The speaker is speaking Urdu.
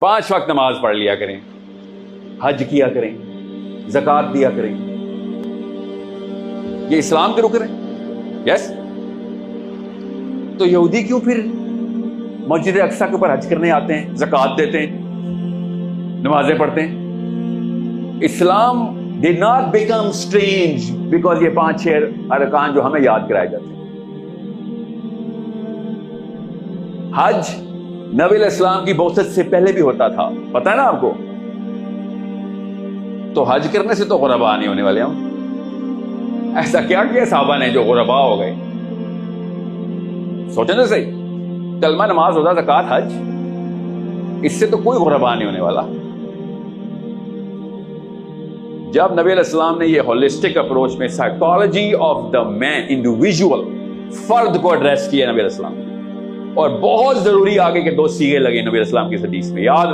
5 وقت نماز پڑھ لیا کریں، حج کیا کریں، زکوٰۃ دیا کریں. یہ اسلام کے رکن ہیں. یس. تو یہودی کیوں پھر مسجد اقصیٰ کے اوپر حج کرنے آتے ہیں، زکوٰۃ دیتے ہیں، نمازیں پڑھتے ہیں؟ اسلام did not become strange because یہ 5-6 ارکان جو ہمیں یاد کرائے جاتے ہیں. حج نبی علیہ السلام کی بعثت سے پہلے بھی ہوتا تھا، پتہ ہے نا آپ کو. تو حج کرنے سے تو غربا نہیں ہونے والے ہم. ایسا کیا کیا صحابہ نے جو غربا ہو گئے؟ سوچیں نا صحیح. کلمہ، نماز، روزہ، زکوٰۃ، حج، اس سے تو کوئی غربا نہیں ہونے والا. جب نبی علیہ السلام نے یہ ہولسٹک اپروچ میں psychology of the man, individual, فرد کو ایڈریس کیا نبی علیہ السلام، اور بہت ضروری آگے کے 2 سیغے لگے نبی علیہ السلام کی حدیث میں، یاد